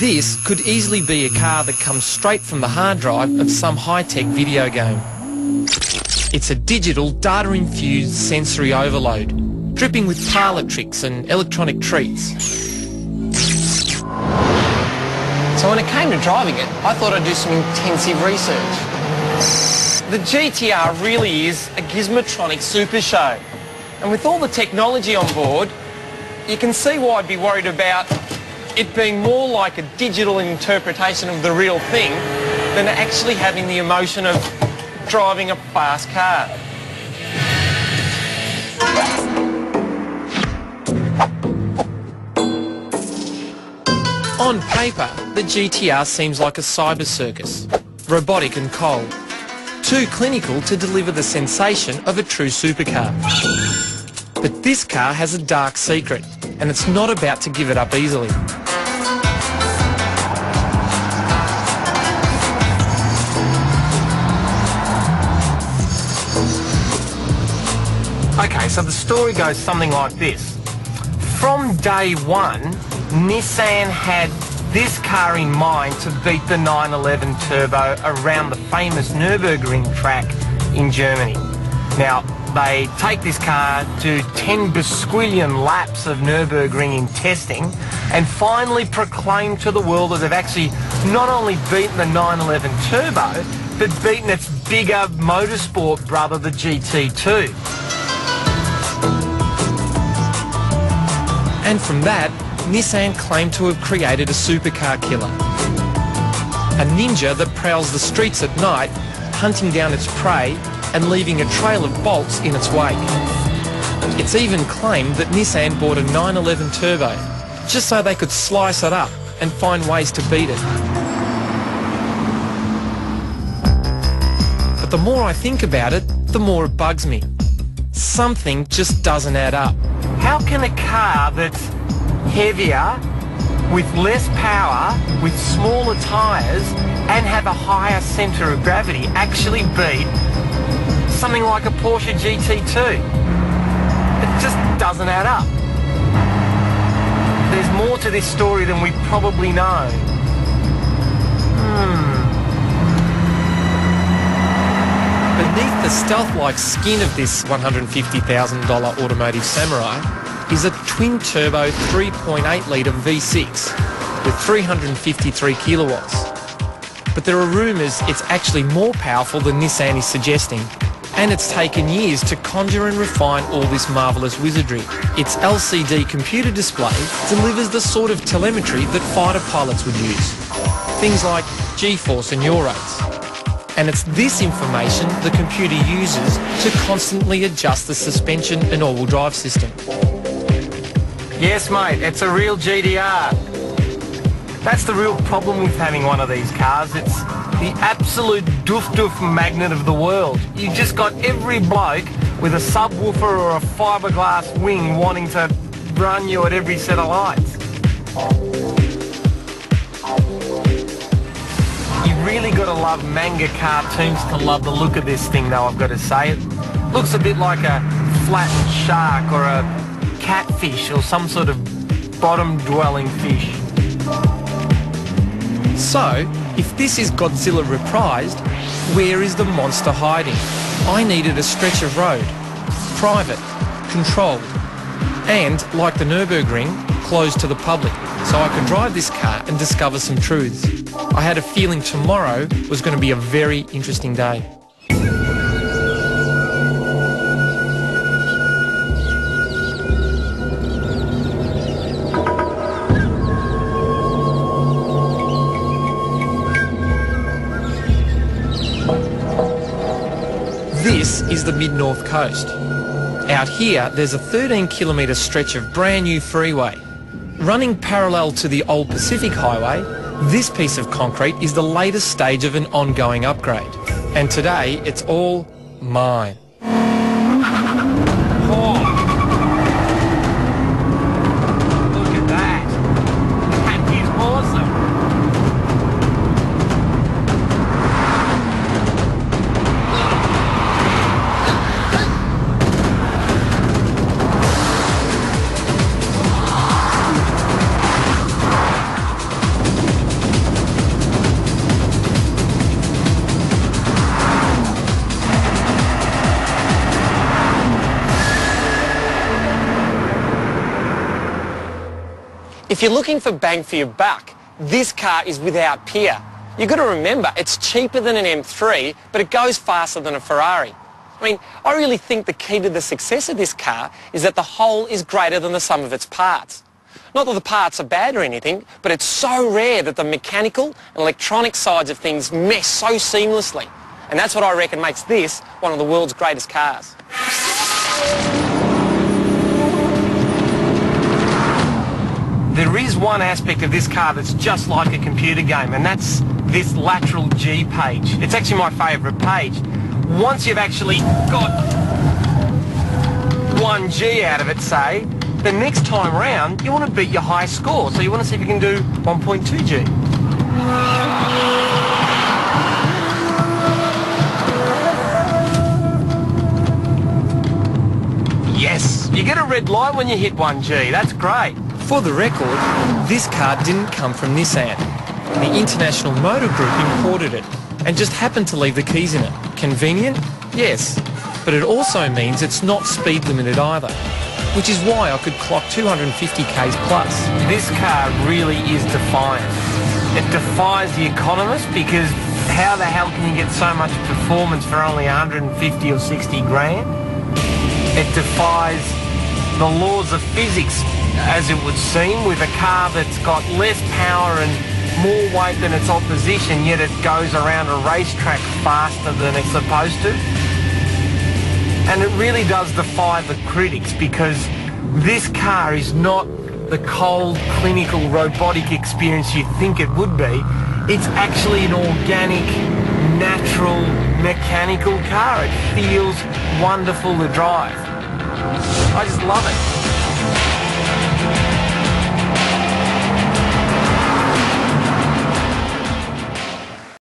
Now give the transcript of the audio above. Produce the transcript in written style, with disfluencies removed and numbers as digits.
This could easily be a car that comes straight from the hard drive of some high-tech video game. It's a digital, data-infused sensory overload, dripping with parlour tricks and electronic treats. So when it came to driving it, I thought I'd do some intensive research. The GTR really is a gizmotronic super show. And with all the technology on board, you can see why I'd be worried about it being more like a digital interpretation of the real thing than actually having the emotion of driving a fast car. On paper, the GTR seems like a cyber circus, robotic and cold, too clinical to deliver the sensation of a true supercar. But this car has a dark secret, and it's not about to give it up easily. Okay, so the story goes something like this. From day one, Nissan had this car in mind to beat the 911 Turbo around the famous Nürburgring track in Germany. Now, they take this car, do 10 besquillion laps of Nürburgring in testing, and finally proclaim to the world that they've actually not only beaten the 911 Turbo, but beaten its bigger motorsport brother, the GT2. And from that, Nissan claimed to have created a supercar killer. A ninja that prowls the streets at night, hunting down its prey and leaving a trail of bolts in its wake. It's even claimed that Nissan bought a 911 Turbo just so they could slice it up and find ways to beat it. But the more I think about it, the more it bugs me. Something just doesn't add up. How can a car that's heavier, with less power, with smaller tyres, and have a higher centre of gravity actually beat something like a Porsche GT2? It just doesn't add up. There's more to this story than we probably know. Beneath the stealth-like skin of this $150,000 automotive samurai is a twin-turbo 3.8-litre V6 with 353 kilowatts. But there are rumours it's actually more powerful than Nissan is suggesting, and it's taken years to conjure and refine all this marvellous wizardry. Its LCD computer display delivers the sort of telemetry that fighter pilots would use, things like G-force and yaw rates. And it's this information the computer uses to constantly adjust the suspension and all-wheel drive system. Yes, mate, it's a real GDR. That's the real problem with having one of these cars. It's the absolute doof-doof magnet of the world. You just got every bloke with a subwoofer or a fiberglass wing wanting to run you at every set of lights. Really got to love manga cartoons to love the look of this thing, though, I've got to say. It looks a bit like a flattened shark or a catfish or some sort of bottom-dwelling fish. So, if this is Godzilla reprised, where is the monster hiding? I needed a stretch of road, private, controlled, and, like the Nürburgring, closed to the public, so I could drive this car and discover some truths. I had a feeling tomorrow was going to be a very interesting day. This is the mid-north coast. Out here, there's a 13-kilometre stretch of brand new freeway. Running parallel to the old Pacific Highway, this piece of concrete is the latest stage of an ongoing upgrade. And today, it's all mine. Oh. Look at that. That is awesome. If you're looking for bang for your buck, this car is without peer. You've got to remember, it's cheaper than an M3, but it goes faster than a Ferrari. I mean, I really think the key to the success of this car is that the whole is greater than the sum of its parts. Not that the parts are bad or anything, but it's so rare that the mechanical and electronic sides of things mesh so seamlessly. And that's what I reckon makes this one of the world's greatest cars. There is one aspect of this car that's just like a computer game, and that's this lateral G page. It's actually my favourite page. Once you've actually got 1G out of it, say, the next time round you want to beat your high score, so you want to see if you can do 1.2G. Yes, you get a red light when you hit 1G, that's great. For the record, this car didn't come from Nissan. The International Motor Group imported it and just happened to leave the keys in it. Convenient? Yes. But it also means it's not speed limited either, which is why I could clock 250 k's plus. This car really is defiant. It defies the economist, because how the hell can you get so much performance for only 150 or 60 grand? It defies the laws of physics, as it would seem, with a car that's got less power and more weight than its opposition, yet it goes around a racetrack faster than it's supposed to. And it really does defy the critics, because this car is not the cold, clinical, robotic experience you think it would be. It's actually an organic, natural, mechanical car. It feels wonderful to drive. I just love it.